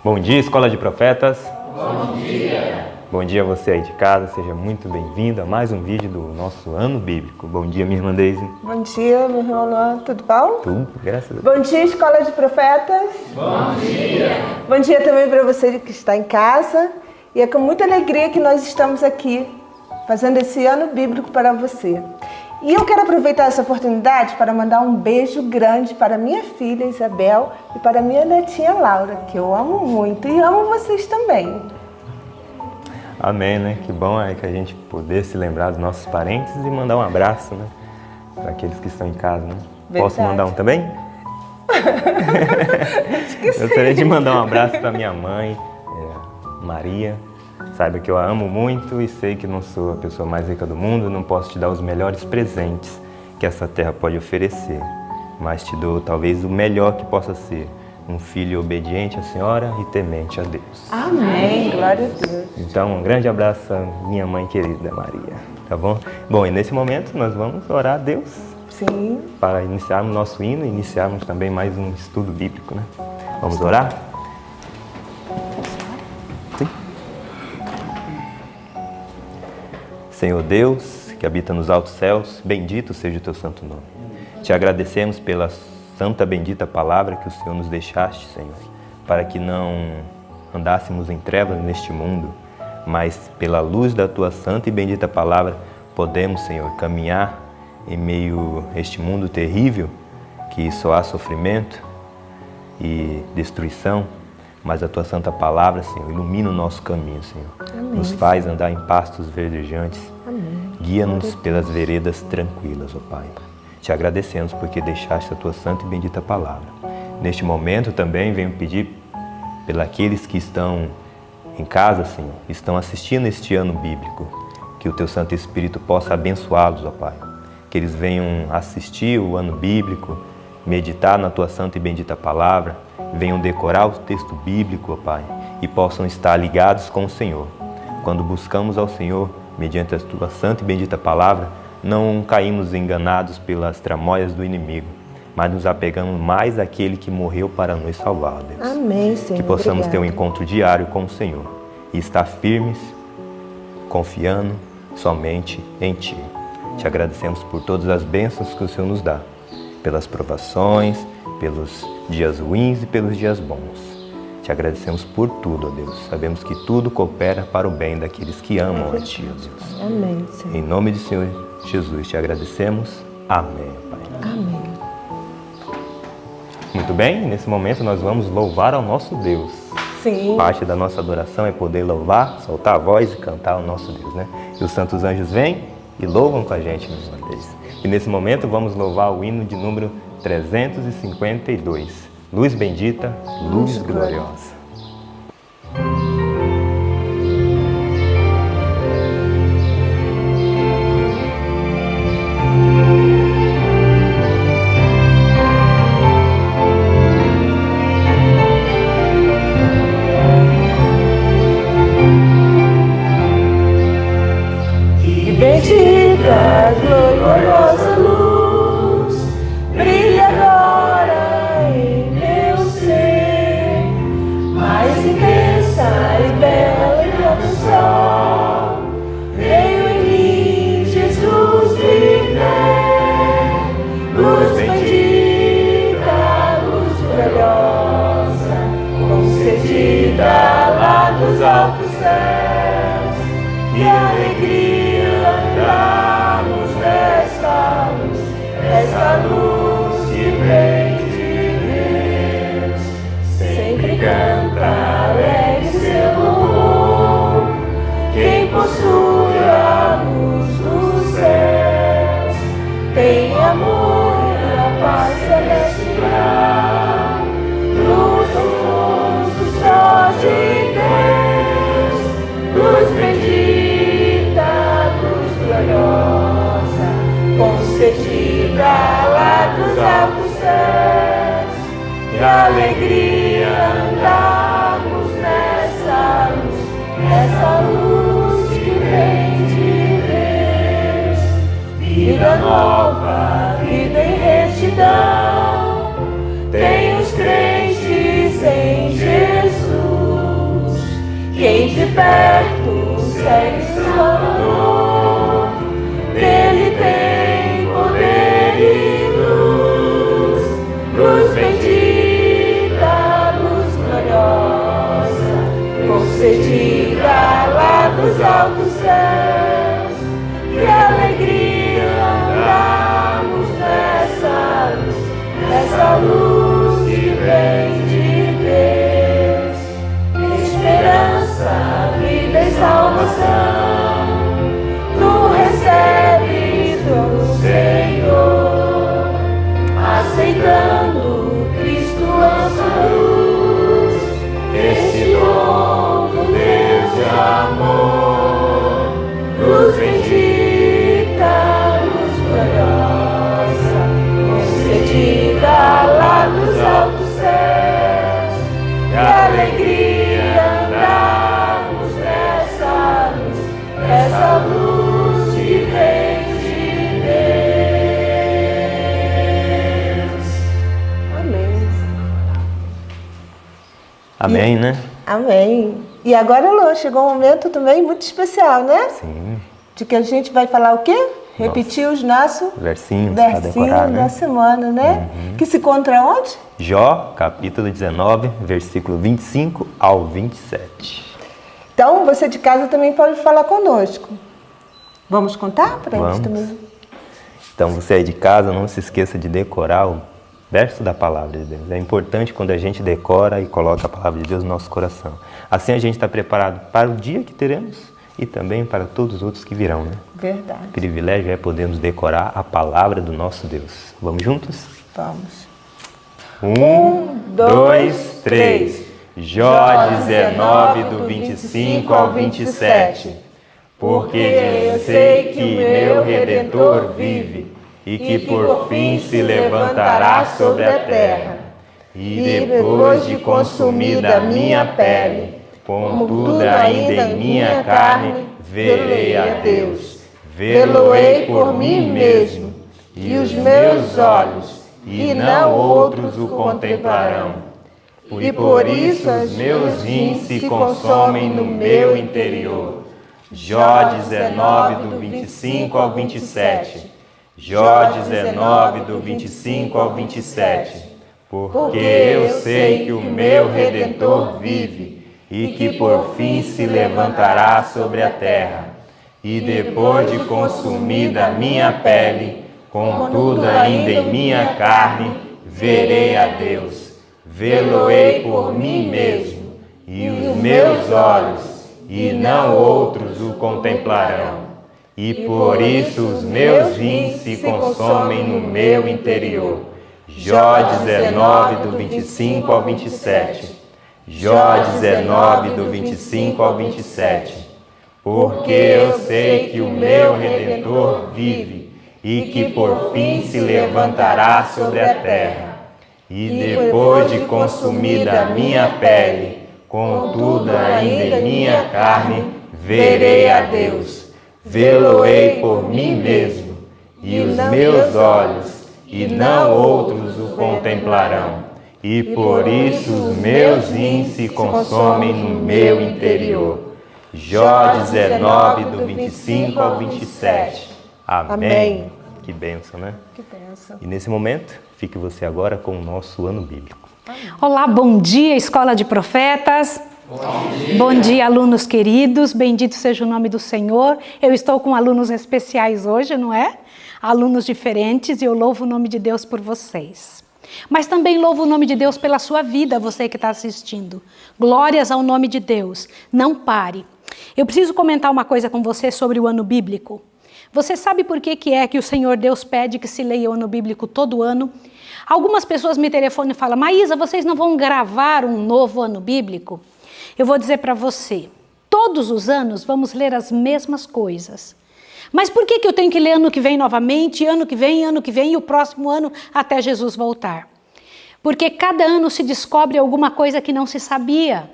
Bom dia, Escola de Profetas. Bom dia. Bom dia a você aí de casa, seja muito bem-vindo a mais um vídeo do nosso ano bíblico. Bom dia, minha irmã Deise. Bom dia, meu irmão Luan, tudo bom? Tudo, graças a Deus. Bom dia, Escola de Profetas. Bom dia. Bom dia também para você que está em casa. E é com muita alegria que nós estamos aqui, fazendo esse ano bíblico para você. E eu quero aproveitar essa oportunidade para mandar um beijo grande para minha filha Isabel e para minha netinha Laura, que eu amo muito e amo vocês também. Amém, né? Que bom é que a gente poder se lembrar dos nossos parentes e mandar um abraço, né? Para aqueles que estão em casa, né? Verdade. Posso mandar um também? Gostaria de mandar um abraço para minha mãe, Maria. Saiba que eu a amo muito e sei que não sou a pessoa mais rica do mundo, não posso te dar os melhores presentes que essa terra pode oferecer, mas te dou talvez o melhor que possa ser, um filho obediente à Senhora e temente a Deus. Amém, glória a Deus. Então, um grande abraço à minha mãe querida Maria, tá bom? Bom, e nesse momento nós vamos orar a Deus Sim. para iniciarmos nosso hino e iniciarmos também mais um estudo bíblico, né? Vamos orar? Sim. Senhor Deus, que habita nos altos céus, bendito seja o teu santo nome. Te agradecemos pela santa bendita palavra que o Senhor nos deixaste, Senhor, para que não andássemos em trevas neste mundo, mas pela luz da tua santa e bendita palavra podemos, Senhor, caminhar em meio a este mundo terrível, que só há sofrimento e destruição, mas a tua santa palavra, Senhor, ilumina o nosso caminho, Senhor. Amém. Nos faz andar em pastos verdejantes. Amém. Guia-nos pelas veredas tranquilas, ó Pai. Te agradecemos porque deixaste a tua santa e bendita palavra. Neste momento também venho pedir pelos que estão em casa, Senhor, estão assistindo este ano bíblico, que o teu Santo Espírito possa abençoá-los, ó Pai. Que eles venham assistir o ano bíblico, meditar na tua santa e bendita palavra, venham decorar o texto bíblico, ó Pai, e possam estar ligados com o Senhor. Quando buscamos ao Senhor, mediante a tua santa e bendita palavra, não caímos enganados pelas tramóias do inimigo, mas nos apegamos mais àquele que morreu para nos salvar, Deus. Amém, Senhor. Que possamos ter um Obrigada. encontro diário com o Senhor e estar firmes, confiando somente em Ti. Te agradecemos por todas as bênçãos que o Senhor nos dá, pelas provações, pelos dias ruins e pelos dias bons. Te agradecemos por tudo, ó Deus. Sabemos que tudo coopera para o bem daqueles que amam a Ti, ó Deus. Amém, Senhor. Em nome do Senhor Jesus te agradecemos. Amém, Pai. Amém. Muito bem, nesse momento nós vamos louvar ao nosso Deus. Sim. Parte da nossa adoração é poder louvar, soltar a voz e cantar ao nosso Deus, né? E os santos anjos vêm e louvam com a gente, meus irmãos. E nesse momento vamos louvar o hino de número 352. Luz bendita, luz gloriosa. Bendita, gloriosa luz, brilha agora em meu ser, mais intensa e bela que o sol, veio em mim Jesus viver. Luz bendita, luz gloriosa, concedida lá dos altos céus, que alegria andarmos nesta luz, essa luz que vem de Deus. Sempre canta alegre seu louvor, quem possui a luz dos céus, tem amor e a paz celestial, luz profundos só de Deus, luz bendita, gloriosa, concedida lá dos altos céus, que alegria andarmos nessa luz que vem de Deus. Vida nova, vida em retidão, tem os crentes em Jesus. perto segue Salvador, dele tem poder e luz, luz bendita, luz gloriosa, concedida lá dos altos céus, que alegria andamos nessa luz que vem de Deus, esperança, vida e salvação, tu recebes do Senhor, aceitando Cristo nossa luz, este dom do Deus de amor, luz bendita, luz gloriosa, concedida lá dos altos céus, que alegria andarmos nessa luz que vem de Deus. Amém. Amém, né? Amém. E agora, Lô, chegou um momento também muito especial, né? Sim. De que a gente vai falar o quê? Repetir os nossos Versinhos para decorar, né? da semana, né? Que se encontra onde? Jó, capítulo 19, versículo 25 ao 27. Então, você de casa também pode falar conosco. Vamos contar para eles Vamos. também? Então, você aí de casa, não se esqueça de decorar o verso da palavra de Deus. É importante quando a gente decora e coloca a palavra de Deus no nosso coração. Assim a gente está preparado para o dia que teremos e também para todos os outros que virão, né? Verdade. O privilégio é podermos decorar a palavra do nosso Deus. Vamos juntos? Vamos. 1, 2, 3. Jó 19, do 25 ao 27. Porque eu sei que o meu Redentor vive e que por fim se levantará sobre a terra. E depois de consumida a minha pele, contudo ainda em minha carne, verei a Deus. Vê-lo-ei por mim mesmo, e os meus olhos, e não outros o contemplarão. E por isso os meus rins se consomem no meu interior. Jó 19, do 25 ao 27. Jó 19, do 25 ao 27. Porque eu sei que o meu Redentor vive, e que por fim se levantará sobre a terra. E depois de consumida a minha pele, contudo ainda em minha carne, verei a Deus. Vê-lo-ei por mim mesmo, e os meus olhos, e não outros o contemplarão. E por isso os meus rins se consomem no meu interior. Jó 19, do 25 ao 27. Jó 19, do 25 ao 27. Porque eu sei que o meu Redentor vive, e que por fim se levantará sobre a terra. E depois de consumida a minha pele, contudo ainda em minha carne, verei a Deus. Vê-lo-ei por mim mesmo, e os meus olhos, e não outros o contemplarão. E por isso os meus rins se consomem no meu interior. Jó 19, do 25 ao 27. Amém. Amém. Que bênção, né? Que bênção. E nesse momento, fique você agora com o nosso ano bíblico. Olá, bom dia, Escola de Profetas. Bom dia, alunos queridos. Bendito seja o nome do Senhor. Eu estou com alunos especiais hoje, não é? Alunos diferentes, e eu louvo o nome de Deus por vocês. Mas também louvo o nome de Deus pela sua vida, você que está assistindo. Glórias ao nome de Deus. Não pare. Eu preciso comentar uma coisa com você sobre o ano bíblico. Você sabe por que é que o Senhor Deus pede que se leia o ano bíblico todo ano? Algumas pessoas me telefonam e falam: Maísa, vocês não vão gravar um novo ano bíblico? Eu vou dizer para você, todos os anos vamos ler as mesmas coisas. Mas por que eu tenho que ler ano que vem novamente, ano que vem e o próximo ano até Jesus voltar? Porque cada ano se descobre alguma coisa que não se sabia.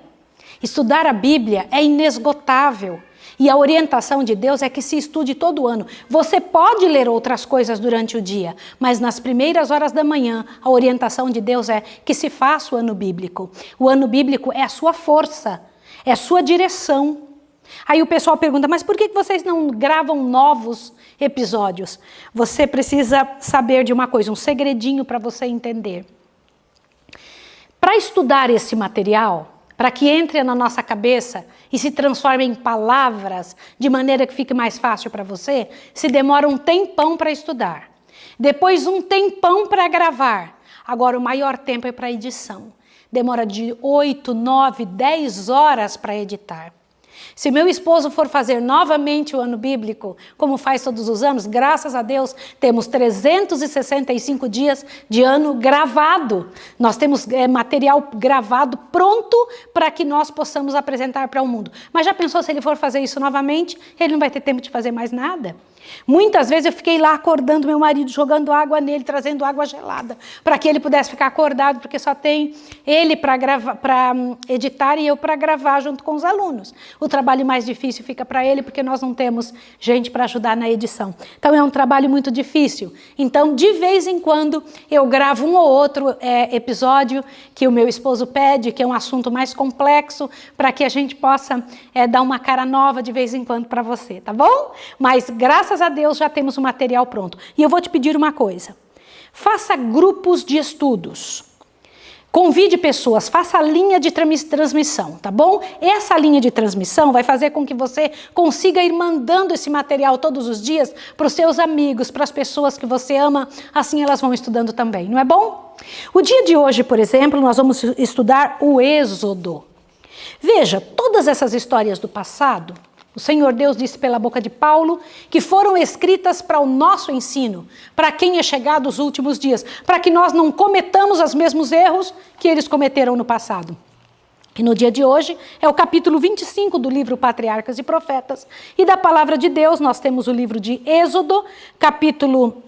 Estudar a Bíblia é inesgotável. E a orientação de Deus é que se estude todo ano. Você pode ler outras coisas durante o dia, mas nas primeiras horas da manhã, a orientação de Deus é que se faça o ano bíblico. O ano bíblico é a sua força, é a sua direção. Aí o pessoal pergunta, mas por que vocês não gravam novos episódios? Você precisa saber de uma coisa, um segredinho para você entender. Para estudar esse material, para que entre na nossa cabeça e se transforme em palavras de maneira que fique mais fácil para você, se demora um tempão para estudar. Depois um tempão para gravar. Agora o maior tempo é para edição. Demora de 8, 9, 10 horas para editar. Se meu esposo for fazer novamente o ano bíblico, como faz todos os anos, graças a Deus, temos 365 dias de ano gravado. Nós temos material gravado pronto para que nós possamos apresentar para o mundo. Mas já pensou se ele for fazer isso novamente? Ele não vai ter tempo de fazer mais nada. Muitas vezes eu fiquei lá acordando meu marido, jogando água nele, trazendo água gelada, para que ele pudesse ficar acordado, porque só tem ele para editar e eu para gravar junto com os alunos. O trabalho mais difícil fica para ele, porque nós não temos gente para ajudar na edição. Então é um trabalho muito difícil. Então, de vez em quando, eu gravo um ou outro episódio que o meu esposo pede, que é um assunto mais complexo, para que a gente possa dar uma cara nova de vez em quando para você, tá bom? Mas graças a Deus já temos o material pronto. E eu vou te pedir uma coisa. Faça grupos de estudos. Convide pessoas, faça a linha de transmissão, tá bom? Essa linha de transmissão vai fazer com que você consiga ir mandando esse material todos os dias para os seus amigos, para as pessoas que você ama, assim elas vão estudando também, não é bom? O dia de hoje, por exemplo, nós vamos estudar o Êxodo. Veja, todas essas histórias do passado, o Senhor Deus disse pela boca de Paulo que foram escritas para o nosso ensino, para quem é chegado os últimos dias, para que nós não cometamos os mesmos erros que eles cometeram no passado. E no dia de hoje é o capítulo 25 do livro Patriarcas e Profetas. E da palavra de Deus nós temos o livro de Êxodo, capítulo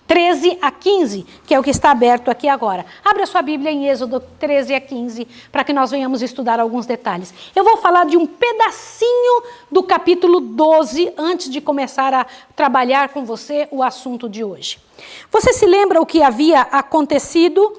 13 a 15, que é o que está aberto aqui agora. Abre a sua Bíblia em Êxodo 13 a 15, para que nós venhamos estudar alguns detalhes. Eu vou falar de um pedacinho do capítulo 12, antes de começar a trabalhar com você o assunto de hoje. Você se lembra o que havia acontecido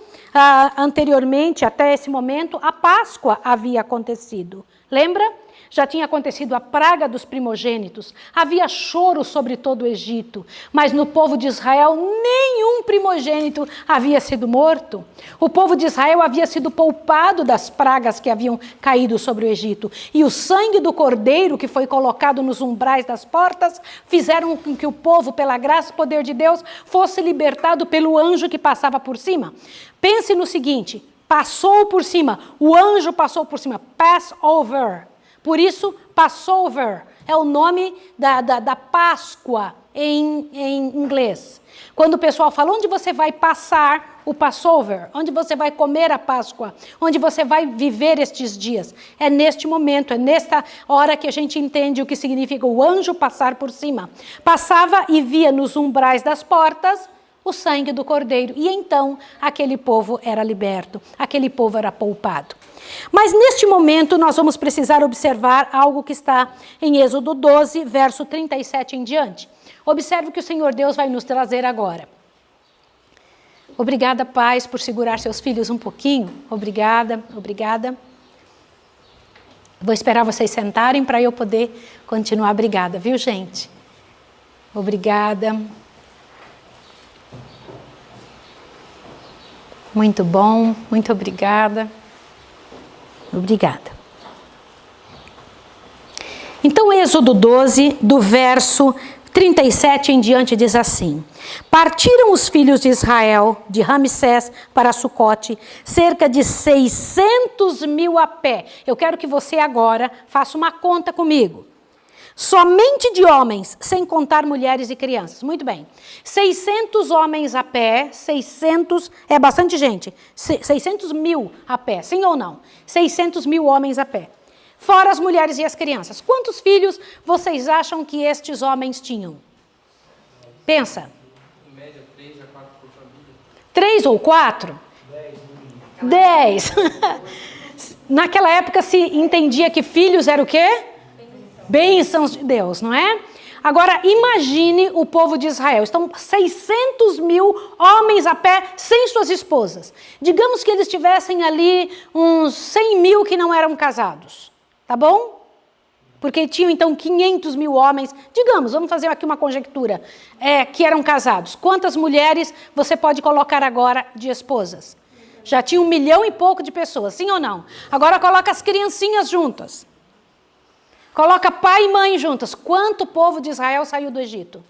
anteriormente, até esse momento? A Páscoa havia acontecido. Lembra? Já tinha acontecido a praga dos primogênitos, havia choro sobre todo o Egito, mas no povo de Israel nenhum primogênito havia sido morto. O povo de Israel havia sido poupado das pragas que haviam caído sobre o Egito. E o sangue do cordeiro que foi colocado nos umbrais das portas fizeram com que o povo, pela graça e poder de Deus, fosse libertado pelo anjo que passava por cima. Pense no seguinte, passou por cima, o anjo passou por cima, Passover. Por isso, Passover é o nome da Páscoa em inglês. Quando o pessoal fala, onde você vai passar o Passover? Onde você vai comer a Páscoa? Onde você vai viver estes dias? É neste momento, é nesta hora que a gente entende o que significa o anjo passar por cima. Passava e via nos umbrais das portas o sangue do cordeiro. E então, aquele povo era liberto, aquele povo era poupado. Mas neste momento nós vamos precisar observar algo que está em Êxodo 12, verso 37 em diante. Observe o que o Senhor Deus vai nos trazer agora. Obrigada, pais, por segurar seus filhos um pouquinho. Obrigada, obrigada. Vou esperar vocês sentarem para eu poder continuar. Obrigada, viu, gente? Obrigada. Muito bom, muito obrigada. Obrigada. Então, Êxodo 12, do verso 37 em diante, diz assim: Partiram os filhos de Israel de Ramsés para Sucote, cerca de 600 mil a pé. Eu quero que você agora faça uma conta comigo. Somente de homens, sem contar mulheres e crianças. Muito bem. 600 homens a pé, 600, é bastante gente. 600 mil a pé, sim ou não? 600 mil homens a pé. Fora as mulheres e as crianças. Quantos filhos vocês acham que estes homens tinham? Pensa. Em média, 3 a 4 por família. 3 ou 4? 10. Naquela época se entendia que filhos era o quê? Bênçãos de Deus, não é? Agora, imagine o povo de Israel. Estão 600 mil homens a pé, sem suas esposas. Digamos que eles tivessem ali uns 100 mil que não eram casados. Tá bom? Porque tinham então 500 mil homens, digamos, vamos fazer aqui uma conjectura, que eram casados. Quantas mulheres você pode colocar agora de esposas? Já tinha 1 milhão e pouco de pessoas, sim ou não? Agora coloca as criancinhas juntas. Coloca pai e mãe juntas. Quanto povo de Israel saiu do Egito?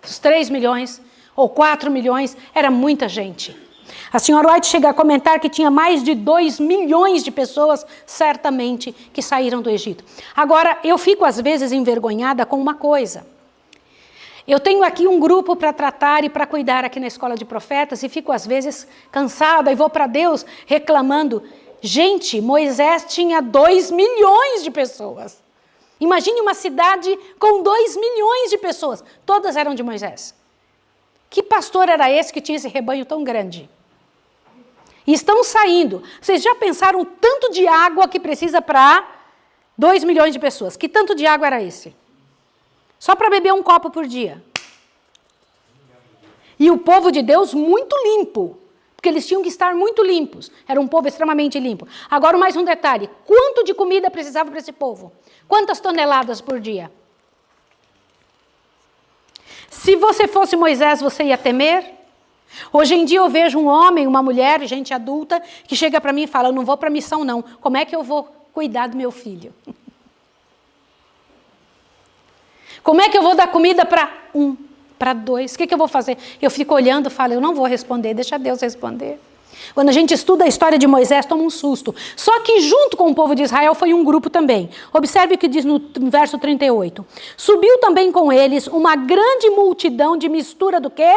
Os 3 milhões ou 4 milhões, era muita gente. A senhora White chega a comentar que tinha mais de 2 milhões de pessoas, certamente, que saíram do Egito. Agora, eu fico às vezes envergonhada com uma coisa. Eu tenho aqui um grupo para tratar e para cuidar aqui na Escola de Profetas e fico às vezes cansada e vou para Deus reclamando. Gente, Moisés tinha 2 milhões de pessoas. Imagine uma cidade com 2 milhões de pessoas. Todas eram de Moisés. Que pastor era esse que tinha esse rebanho tão grande? E estão saindo. Vocês já pensaram o tanto de água que precisa para 2 milhões de pessoas? Que tanto de água era esse? Só para beber um copo por dia. E o povo de Deus muito limpo. Porque eles tinham que estar muito limpos. Era um povo extremamente limpo. Agora mais um detalhe. Quanto de comida precisava para esse povo? Quantas toneladas por dia? Se você fosse Moisés, você ia temer? Hoje em dia eu vejo um homem, uma mulher, gente adulta, que chega para mim e fala, eu não vou para a missão não, como é que eu vou cuidar do meu filho? Como é que eu vou dar comida para 1, para 2? O que eu vou fazer? Eu fico olhando e falo, eu não vou responder, deixa Deus responder. Quando a gente estuda a história de Moisés, toma um susto. Só que junto com o povo de Israel foi um grupo também. Observe o que diz no verso 38. Subiu também com eles uma grande multidão de mistura do quê?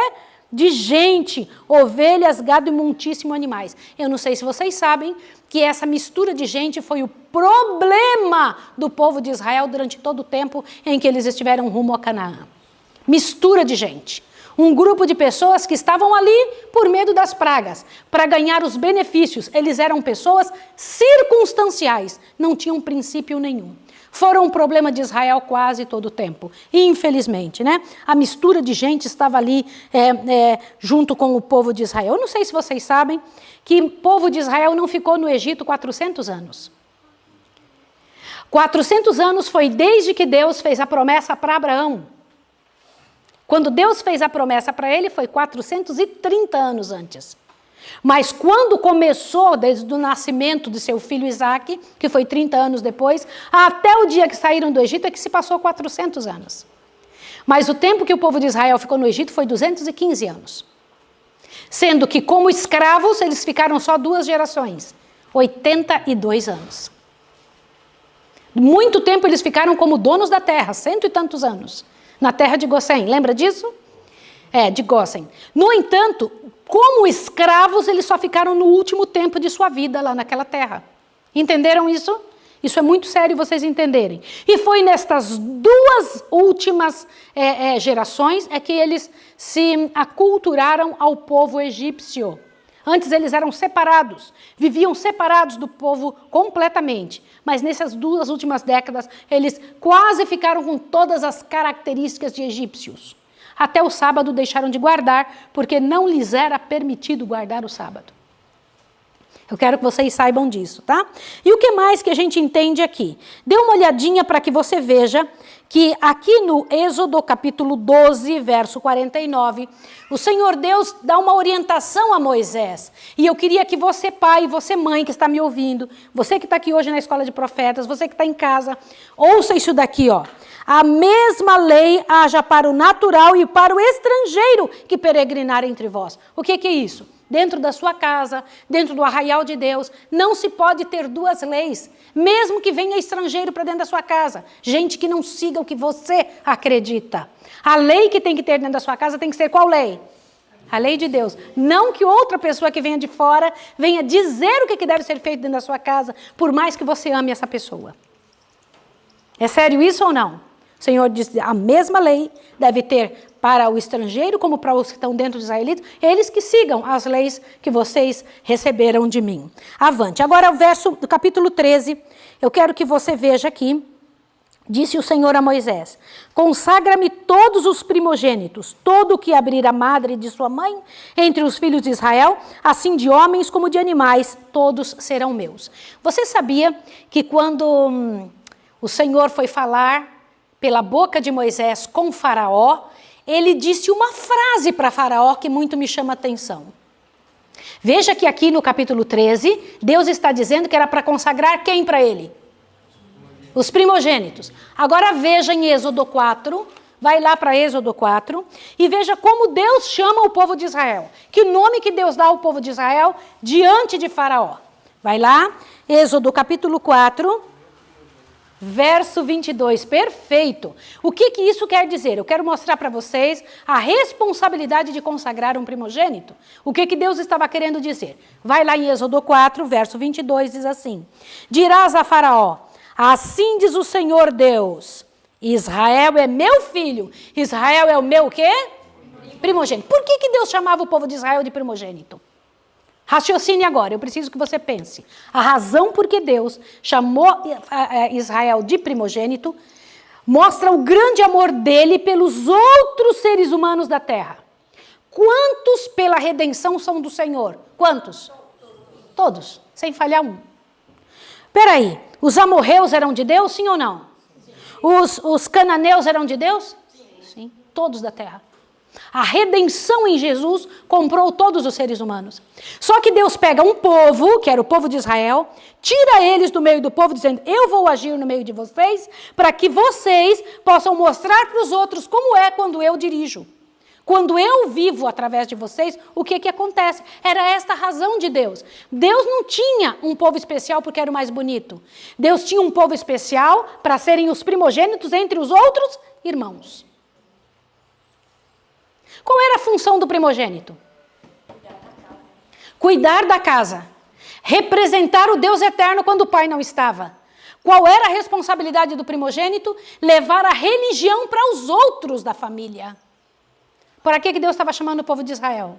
De gente, ovelhas, gado e muitíssimo animais. Eu não sei se vocês sabem que essa mistura de gente foi o problema do povo de Israel durante todo o tempo em que eles estiveram rumo a Canaã. Mistura de gente. Um grupo de pessoas que estavam ali por medo das pragas, para ganhar os benefícios. Eles eram pessoas circunstanciais, não tinham princípio nenhum. Foram um problema de Israel quase todo o tempo, infelizmente, né? A mistura de gente estava ali junto com o povo de Israel. Eu não sei se vocês sabem que o povo de Israel não ficou no Egito 400 anos. 400 anos foi desde que Deus fez a promessa para Abraão. Quando Deus fez a promessa para ele, foi 430 anos antes. Mas quando começou, desde o nascimento de seu filho Isaque, que foi 30 anos depois, até o dia que saíram do Egito, é que se passou 400 anos. Mas o tempo que o povo de Israel ficou no Egito foi 215 anos. Sendo que, como escravos, eles ficaram só 2 gerações, 82 anos. Muito tempo eles ficaram como donos da terra, 100 e tantos anos. Na terra de Gósen, lembra disso? De Gósen. No entanto, como escravos, eles só ficaram no último tempo de sua vida lá naquela terra. Entenderam isso? Isso é muito sério vocês entenderem. E foi nestas 2 últimas gerações que eles se aculturaram ao povo egípcio. Antes eles eram separados, viviam separados do povo completamente. Mas nessas 2 últimas décadas, eles quase ficaram com todas as características de egípcios. Até o sábado deixaram de guardar, porque não lhes era permitido guardar o sábado. Eu quero que vocês saibam disso, tá? E o que mais que a gente entende aqui? Dê uma olhadinha para que você veja que aqui no Êxodo capítulo 12, verso 49, o Senhor Deus dá uma orientação a Moisés. E eu queria que você, pai, você, mãe, que está me ouvindo, você que está aqui hoje na Escola de Profetas, você que está em casa, ouça isso daqui, ó. A mesma lei haja para o natural e para o estrangeiro que peregrinar entre vós. O que é isso? Dentro da sua casa, dentro do arraial de Deus, não se pode ter 2 leis, mesmo que venha estrangeiro para dentro da sua casa. Gente que não siga o que você acredita. A lei que tem que ter dentro da sua casa tem que ser qual lei? A lei de Deus. Não que outra pessoa que venha de fora venha dizer o que deve ser feito dentro da sua casa, por mais que você ame essa pessoa. É sério isso ou não? O Senhor diz a mesma lei deve ter para o estrangeiro como para os que estão dentro dos israelitas, eles que sigam as leis que vocês receberam de mim. Avante. Agora o verso do capítulo 13, eu quero que você veja aqui. Disse o Senhor a Moisés, consagra-me todos os primogênitos, todo o que abrir a madre de sua mãe, entre os filhos de Israel, assim de homens como de animais, todos serão meus. Você sabia que quando o Senhor foi falar pela boca de Moisés com Faraó, ele disse uma frase para Faraó que muito me chama a atenção. Veja que aqui no capítulo 13, Deus está dizendo que era para consagrar quem para ele? Os primogênitos. Agora veja em Êxodo 4, vai lá para Êxodo 4, e veja como Deus chama o povo de Israel. Que nome que Deus dá ao povo de Israel diante de Faraó? Vai lá, Êxodo capítulo 4, verso 22, perfeito. O que isso quer dizer? Eu quero mostrar para vocês a responsabilidade de consagrar um primogênito. O que Deus estava querendo dizer? Vai lá em Êxodo 4, verso 22, diz assim: dirás a Faraó, assim diz o Senhor Deus, Israel é meu filho. Israel é o meu quê? Primogênito. Por que Deus chamava o povo de Israel de primogênito? Raciocine agora, eu preciso que você pense. A razão por que Deus chamou Israel de primogênito mostra o grande amor dele pelos outros seres humanos da terra. Quantos pela redenção são do Senhor? Quantos? Todos, sem falhar um. Peraí, os amorreus eram de Deus, sim ou não? Os cananeus eram de Deus? Sim, todos da terra. A redenção em Jesus comprou todos os seres humanos. Só que Deus pega um povo, que era o povo de Israel, tira eles do meio do povo, dizendo, eu vou agir no meio de vocês, para que vocês possam mostrar para os outros como é quando eu dirijo. Quando eu vivo através de vocês, o que acontece? Era esta a razão de Deus. Deus não tinha um povo especial porque era o mais bonito. Deus tinha um povo especial para serem os primogênitos entre os outros irmãos. Qual era a função do primogênito? Cuidar da casa. Representar o Deus eterno quando o pai não estava. Qual era a responsabilidade do primogênito? Levar a religião para os outros da família. Para que Deus estava chamando o povo de Israel?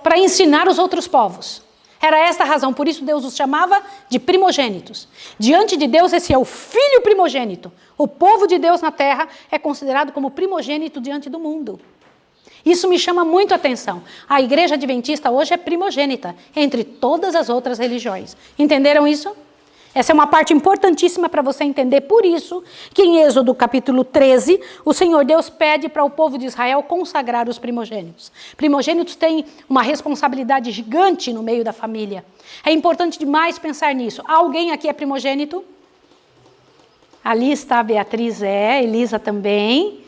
Para ensinar os outros povos. Era esta a razão, por isso Deus os chamava de primogênitos. Diante de Deus, esse é o filho primogênito. O povo de Deus na terra é considerado como primogênito diante do mundo. Isso me chama muito a atenção. A igreja adventista hoje é primogênita entre todas as outras religiões. Entenderam isso? Essa é uma parte importantíssima para você entender. Por isso que em Êxodo capítulo 13, o Senhor Deus pede para o povo de Israel consagrar os primogênitos. Primogênitos têm uma responsabilidade gigante no meio da família. É importante demais pensar nisso. Alguém aqui é primogênito? Ali está a Beatriz, Elisa também.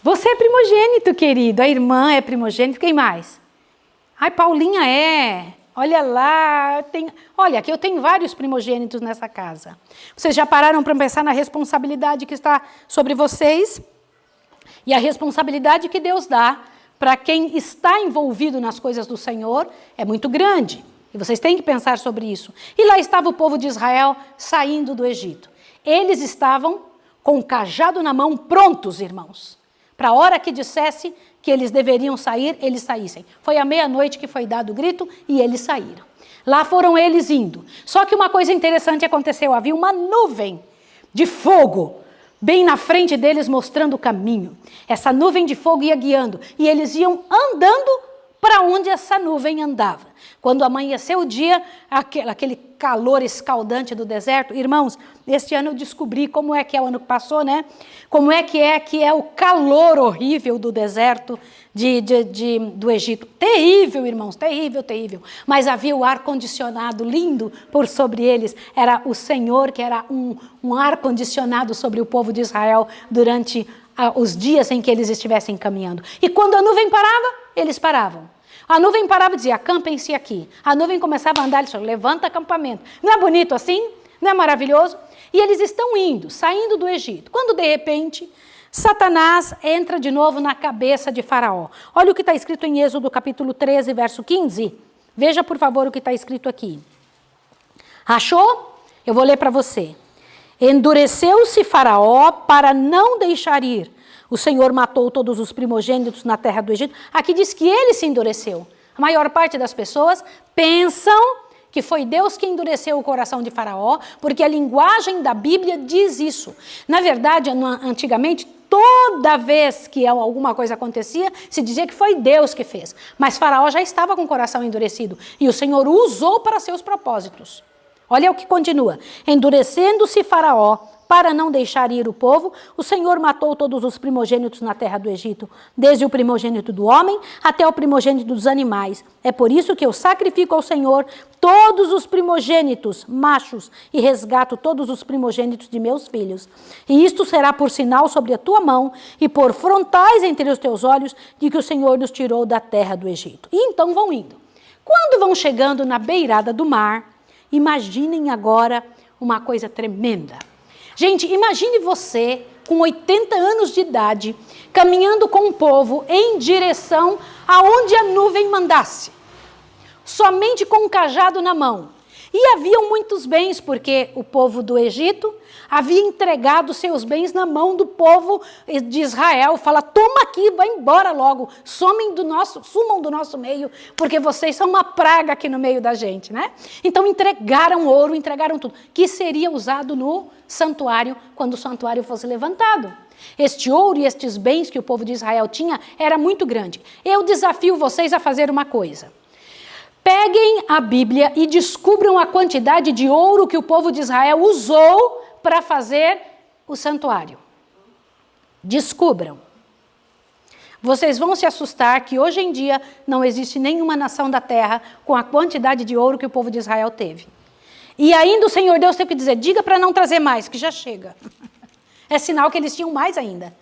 Você é primogênito, querido. A irmã é primogênito. Quem mais? Ai, Paulinha é. Olha lá, olha, aqui eu tenho vários primogênitos nessa casa. Vocês já pararam para pensar na responsabilidade que está sobre vocês? E a responsabilidade que Deus dá para quem está envolvido nas coisas do Senhor é muito grande. E vocês têm que pensar sobre isso. E lá estava o povo de Israel saindo do Egito. Eles estavam com o cajado na mão, prontos, irmãos. Para a hora que dissesse que eles deveriam sair, eles saíssem. Foi à meia-noite que foi dado o grito e eles saíram. Lá foram eles indo. Só que uma coisa interessante aconteceu. Havia uma nuvem de fogo bem na frente deles mostrando o caminho. Essa nuvem de fogo ia guiando e eles iam andando para onde essa nuvem andava. Quando amanheceu o dia, aquele calor escaldante do deserto, irmãos, este ano eu descobri como é que é o ano que passou, né? Como é que é o calor horrível do deserto do Egito. Terrível, irmãos, terrível, terrível. Mas havia o ar-condicionado lindo por sobre eles. Era o Senhor que era um ar-condicionado sobre o povo de Israel durante os dias em que eles estivessem caminhando. E quando a nuvem parava, eles paravam. A nuvem parava e dizia, acampem-se aqui. A nuvem começava a andar, eles falaram, levanta acampamento. Não é bonito assim? Não é maravilhoso? E eles estão indo, saindo do Egito. Quando, de repente, Satanás entra de novo na cabeça de Faraó. Olha o que está escrito em Êxodo capítulo 13, verso 15. Veja, por favor, o que está escrito aqui. Achou? Eu vou ler para você. Endureceu-se Faraó para não deixar ir. O Senhor matou todos os primogênitos na terra do Egito. Aqui diz que ele se endureceu. A maior parte das pessoas pensam que foi Deus que endureceu o coração de Faraó, porque a linguagem da Bíblia diz isso. Na verdade, antigamente, toda vez que alguma coisa acontecia, se dizia que foi Deus que fez. Mas Faraó já estava com o coração endurecido. E o Senhor o usou para seus propósitos. Olha o que continua. Endurecendo-se Faraó para não deixar ir o povo, o Senhor matou todos os primogênitos na terra do Egito, desde o primogênito do homem até o primogênito dos animais. É por isso que eu sacrifico ao Senhor todos os primogênitos machos e resgato todos os primogênitos de meus filhos. E isto será por sinal sobre a tua mão e por frontais entre os teus olhos de que o Senhor nos tirou da terra do Egito. E então vão indo. Quando vão chegando na beirada do mar, imaginem agora uma coisa tremenda. Gente, imagine você com 80 anos de idade, caminhando com o povo em direção aonde a nuvem mandasse, somente com um cajado na mão. E haviam muitos bens, porque o povo do Egito havia entregado seus bens na mão do povo de Israel. Fala, toma aqui, vai embora logo, sumam do nosso meio, porque vocês são uma praga aqui no meio da gente, né? Então entregaram ouro, entregaram tudo, que seria usado no santuário, quando o santuário fosse levantado. Este ouro e estes bens que o povo de Israel tinha era muito grande. Eu desafio vocês a fazer uma coisa. Peguem a Bíblia e descubram a quantidade de ouro que o povo de Israel usou para fazer o santuário. Descubram. Vocês vão se assustar que hoje em dia não existe nenhuma nação da terra com a quantidade de ouro que o povo de Israel teve. E ainda o Senhor Deus teve que dizer, diga para não trazer mais, que já chega. É sinal que eles tinham mais ainda.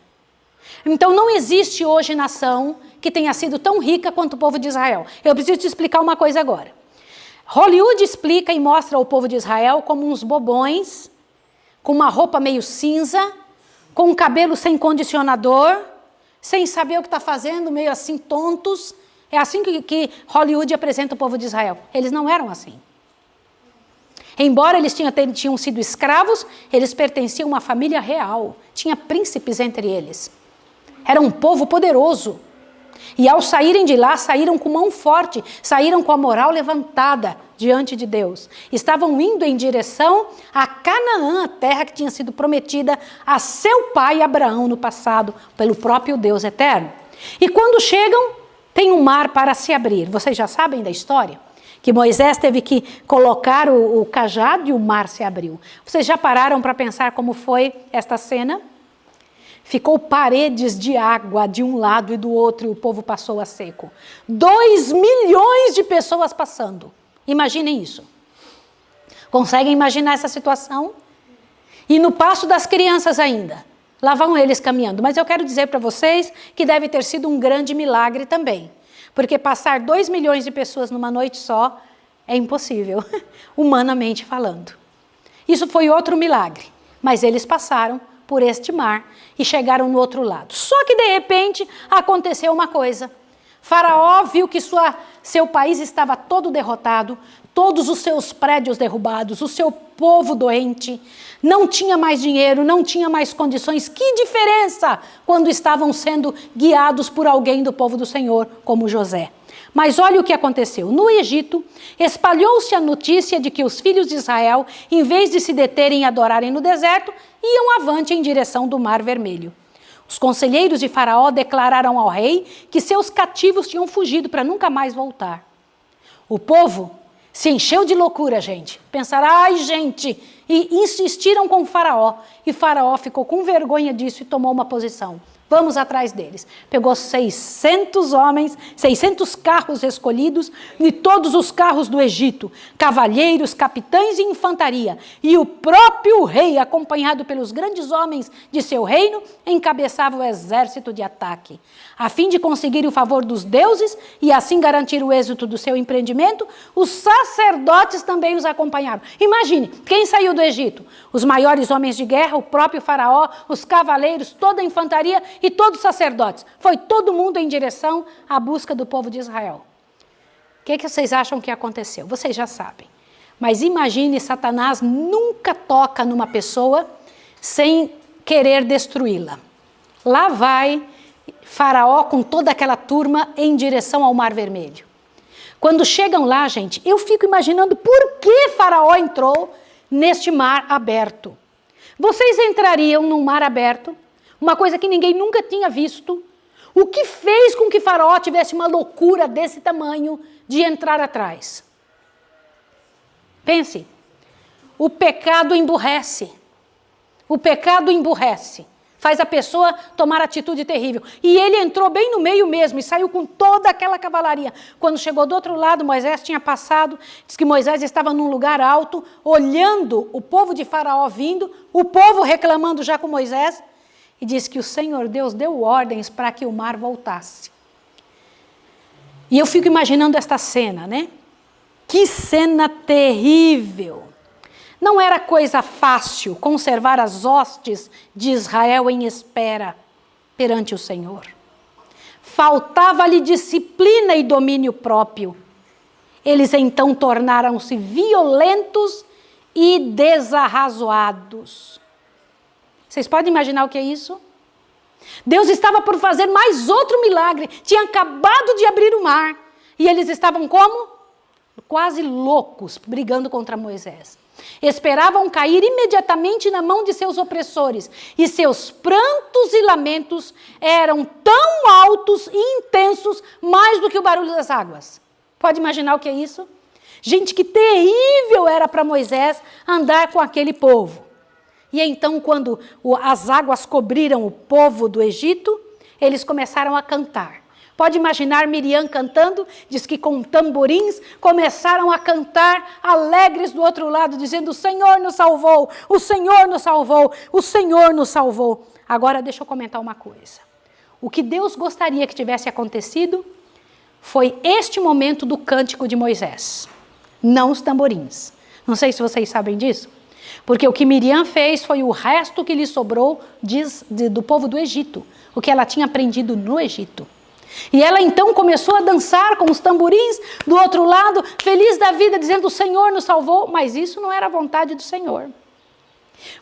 Então não existe hoje nação que tenha sido tão rica quanto o povo de Israel. Eu preciso te explicar uma coisa agora. Hollywood explica e mostra ao povo de Israel como uns bobões, com uma roupa meio cinza, com um cabelo sem condicionador, sem saber o que está fazendo, meio assim tontos. É assim que Hollywood apresenta o povo de Israel. Eles não eram assim. Embora eles tinham sido escravos, eles pertenciam a uma família real. Tinha príncipes entre eles. Era um povo poderoso. E ao saírem de lá, saíram com mão forte, saíram com a moral levantada diante de Deus. Estavam indo em direção a Canaã, a terra que tinha sido prometida a seu pai Abraão no passado, pelo próprio Deus eterno. E quando chegam, tem um mar para se abrir. Vocês já sabem da história? Que Moisés teve que colocar o cajado e o mar se abriu. Vocês já pararam para pensar como foi esta cena? Ficou paredes de água de um lado e do outro e o povo passou a seco. 2 milhões de pessoas passando. Imaginem isso. Conseguem imaginar essa situação? E no passo das crianças ainda. Lá vão eles caminhando. Mas eu quero dizer para vocês que deve ter sido um grande milagre também. Porque passar 2 milhões de pessoas numa noite só é impossível, humanamente falando. Isso foi outro milagre. Mas eles passaram por este mar e chegaram no outro lado. Só que de repente aconteceu uma coisa. Faraó viu que seu país estava todo derrotado, todos os seus prédios derrubados, o seu povo doente, não tinha mais dinheiro, não tinha mais condições. Que diferença quando estavam sendo guiados por alguém do povo do Senhor, como José. Mas olha o que aconteceu. No Egito, espalhou-se a notícia de que os filhos de Israel, em vez de se deterem e adorarem no deserto, iam avante em direção do Mar Vermelho. Os conselheiros de Faraó declararam ao rei que seus cativos tinham fugido para nunca mais voltar. O povo se encheu de loucura, gente. Pensaram, ai, gente, e insistiram com Faraó. E Faraó ficou com vergonha disso e tomou uma posição. Vamos atrás deles. Pegou 600 homens, 600 carros escolhidos e todos os carros do Egito, cavalheiros, capitães e infantaria. E o próprio rei, acompanhado pelos grandes homens de seu reino, encabeçava o exército de ataque. A fim de conseguir o favor dos deuses e assim garantir o êxito do seu empreendimento, os sacerdotes também os acompanharam. Imagine, quem saiu do Egito? Os maiores homens de guerra, o próprio Faraó, os cavaleiros, toda a infantaria e todos os sacerdotes. Foi todo mundo em direção à busca do povo de Israel. O que vocês acham que aconteceu? Vocês já sabem. Mas imagine, Satanás nunca toca numa pessoa sem querer destruí-la. Lá vai Faraó com toda aquela turma em direção ao Mar Vermelho. Quando chegam lá, gente, eu fico imaginando por que Faraó entrou neste mar aberto. Vocês entrariam num mar aberto? Uma coisa que ninguém nunca tinha visto. O que fez com que Faraó tivesse uma loucura desse tamanho de entrar atrás? Pense, o pecado emburrece. O pecado emburrece. Faz a pessoa tomar atitude terrível. E ele entrou bem no meio mesmo e saiu com toda aquela cavalaria. Quando chegou do outro lado, Moisés tinha passado. Diz que Moisés estava num lugar alto, olhando o povo de Faraó vindo, o povo reclamando já com Moisés. E diz que o Senhor Deus deu ordens para que o mar voltasse. E eu fico imaginando esta cena, né? Que cena terrível! Não era coisa fácil conservar as hostes de Israel em espera perante o Senhor. Faltava-lhe disciplina e domínio próprio. Eles então tornaram-se violentos e desarrazoados. Vocês podem imaginar o que é isso? Deus estava por fazer mais outro milagre. Tinha acabado de abrir o mar. E eles estavam como? Quase loucos, brigando contra Moisés. Esperavam cair imediatamente na mão de seus opressores. E seus prantos e lamentos eram tão altos e intensos, mais do que o barulho das águas. Pode imaginar o que é isso? Gente, que terrível era para Moisés andar com aquele povo. E então, quando as águas cobriram o povo do Egito, eles começaram a cantar. Pode imaginar Miriam cantando? Diz que com tamborins começaram a cantar alegres do outro lado, dizendo: o Senhor nos salvou, o Senhor nos salvou, o Senhor nos salvou. Agora deixa eu comentar uma coisa. O que Deus gostaria que tivesse acontecido foi este momento do cântico de Moisés, não os tamborins. Não sei se vocês sabem disso. Porque o que Miriam fez foi o resto que lhe sobrou do povo do Egito, o que ela tinha aprendido no Egito. E ela então começou a dançar com os tamborins do outro lado, feliz da vida, dizendo: o Senhor nos salvou, mas isso não era a vontade do Senhor.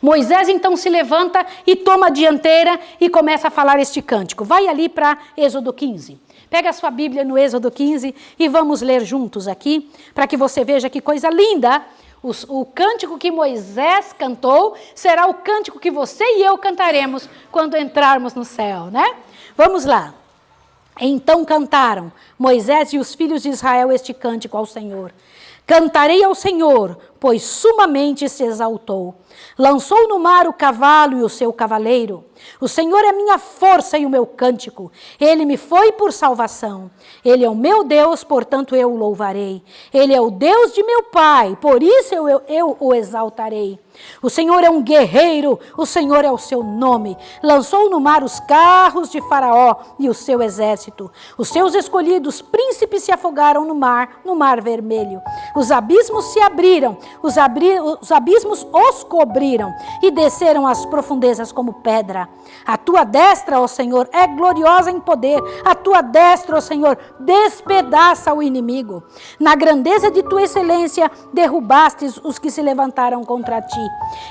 Moisés então se levanta e toma a dianteira e começa a falar este cântico. Vai ali para Êxodo 15. Pega a sua Bíblia no Êxodo 15 e vamos ler juntos aqui, para que você veja que coisa linda. O cântico que Moisés cantou será o cântico que você e eu cantaremos quando entrarmos no céu, né? Vamos lá. Então cantaram Moisés e os filhos de Israel este cântico ao Senhor. Cantarei ao Senhor, pois sumamente se exaltou. Lançou no mar o cavalo e o seu cavaleiro. O Senhor é minha força e o meu cântico. Ele me foi por salvação. Ele é o meu Deus, portanto eu o louvarei. Ele é o Deus de meu pai, por isso eu o exaltarei. O Senhor é um guerreiro, o Senhor é o seu nome. Lançou no mar os carros de Faraó e o seu exército. Os seus escolhidos príncipes se afogaram no mar vermelho. Os abismos se abriram, os abismos os cobriram e desceram às profundezas como pedra. A tua destra, ó Senhor, é gloriosa em poder. A tua destra, ó Senhor, despedaça o inimigo. Na grandeza de tua excelência, derrubastes os que se levantaram contra ti.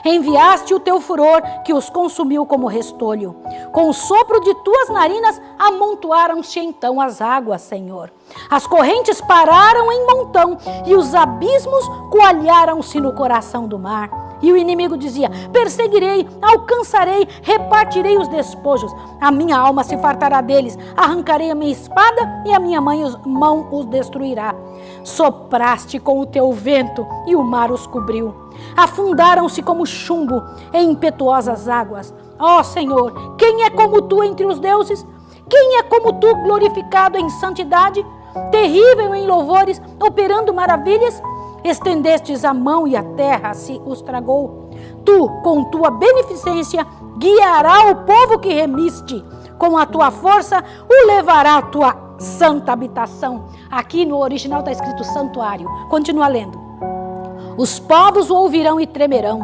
Enviaste o teu furor que os consumiu como restolho. Com o sopro de tuas narinas, amontoaram-se então as águas, Senhor. As correntes pararam em montão e os abismos coalharam-se no coração do mar. E o inimigo dizia: perseguirei, alcançarei, repartirei os despojos. A minha alma se fartará deles. Arrancarei a minha espada e a minha mão os destruirá. Sopraste com o teu vento e o mar os cobriu. Afundaram-se como chumbo em impetuosas águas. Ó Senhor, quem é como tu entre os deuses? Quem é como tu glorificado em santidade? Terrível em louvores, operando maravilhas? Estendestes a mão e a terra se os tragou. Tu, com tua beneficência, guiará o povo que remiste. Com a tua força, o levará à tua santa habitação. Aqui no original está escrito santuário. Continua lendo. Os povos o ouvirão e tremerão.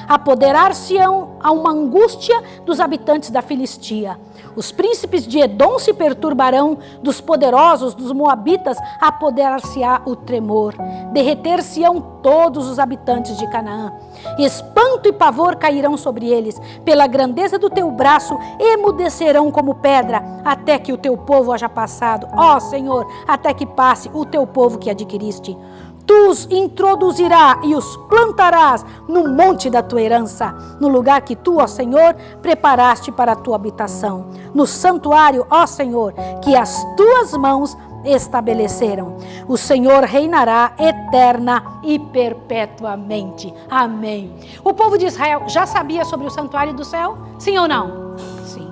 Apoderar-se-ão a uma angústia dos habitantes da Filistia. Os príncipes de Edom se perturbarão, dos poderosos, dos moabitas, apoderar-se-á o tremor. Derreter-se-ão todos os habitantes de Canaã. Espanto e pavor cairão sobre eles. Pela grandeza do teu braço, emudecerão como pedra, até que o teu povo haja passado. Ó Senhor, até que passe o teu povo que adquiriste. Tu os introduzirás e os plantarás no monte da tua herança, no lugar que tu, ó Senhor, preparaste para a tua habitação. No santuário, ó Senhor, que as tuas mãos estabeleceram. O Senhor reinará eterna e perpetuamente. Amém. O povo de Israel já sabia sobre o santuário do céu? Sim ou não? Sim.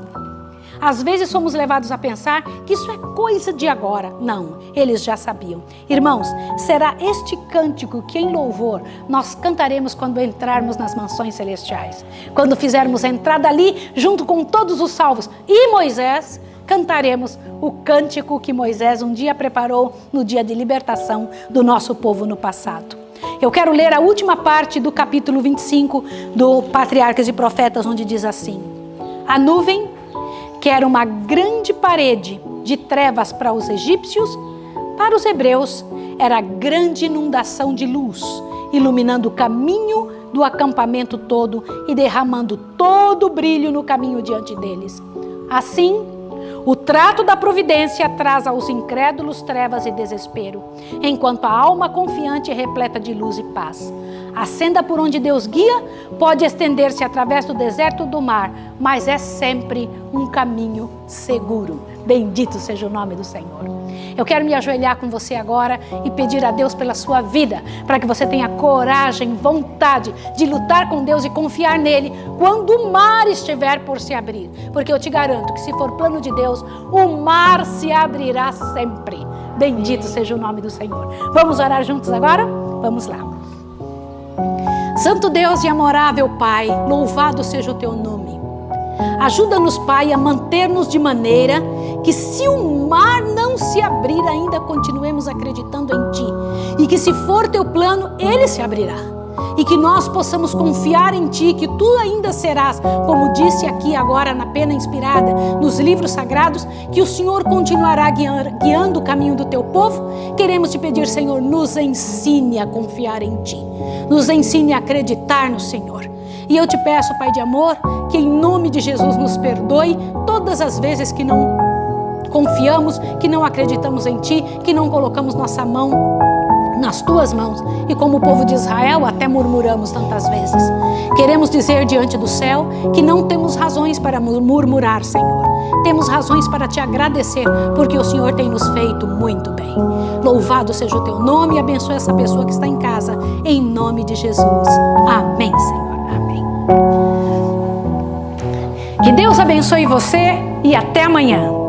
Às vezes somos levados a pensar que isso é coisa de agora. Não, eles já sabiam. Irmãos, será este cântico que em louvor nós cantaremos quando entrarmos nas mansões celestiais. Quando fizermos a entrada ali, junto com todos os salvos e Moisés, cantaremos o cântico que Moisés um dia preparou no dia de libertação do nosso povo no passado. Eu quero ler a última parte do capítulo 25 do Patriarcas e Profetas, onde diz assim: a nuvem, que era uma grande parede de trevas para os egípcios, para os hebreus era grande inundação de luz, iluminando o caminho do acampamento todo e derramando todo o brilho no caminho diante deles. Assim, o trato da providência traz aos incrédulos trevas e desespero, enquanto a alma confiante é repleta de luz e paz. A senda por onde Deus guia pode estender-se através do deserto do mar, mas é sempre um caminho seguro. Bendito seja o nome do Senhor. Eu quero me ajoelhar com você agora e pedir a Deus pela sua vida, para que você tenha coragem, vontade de lutar com Deus e confiar nele quando o mar estiver por se abrir. Porque eu te garanto que se for plano de Deus, o mar se abrirá sempre. Bendito seja o nome do Senhor. Vamos orar juntos agora? Vamos lá. Santo Deus e amorável Pai, louvado seja o teu nome. Ajuda-nos, Pai, a manter-nos de maneira que, se o mar não se abrir, ainda continuemos acreditando em Ti. E que, se for Teu plano, ele se abrirá. E que nós possamos confiar em Ti, que Tu ainda serás, como disse aqui agora na pena inspirada, nos livros sagrados, que o Senhor continuará guiando o caminho do Teu povo. Queremos Te pedir, Senhor, nos ensine a confiar em Ti. Nos ensine a acreditar no Senhor. E eu te peço, Pai de amor, que em nome de Jesus nos perdoe todas as vezes que não confiamos, que não acreditamos em Ti, que não colocamos nossa mão nas Tuas mãos. E como o povo de Israel, até murmuramos tantas vezes. Queremos dizer diante do céu que não temos razões para murmurar, Senhor. Temos razões para Te agradecer, porque o Senhor tem nos feito muito bem. Louvado seja o Teu nome e abençoe essa pessoa que está em casa, em nome de Jesus. Amém, Senhor. Amém. Que Deus abençoe você e até amanhã.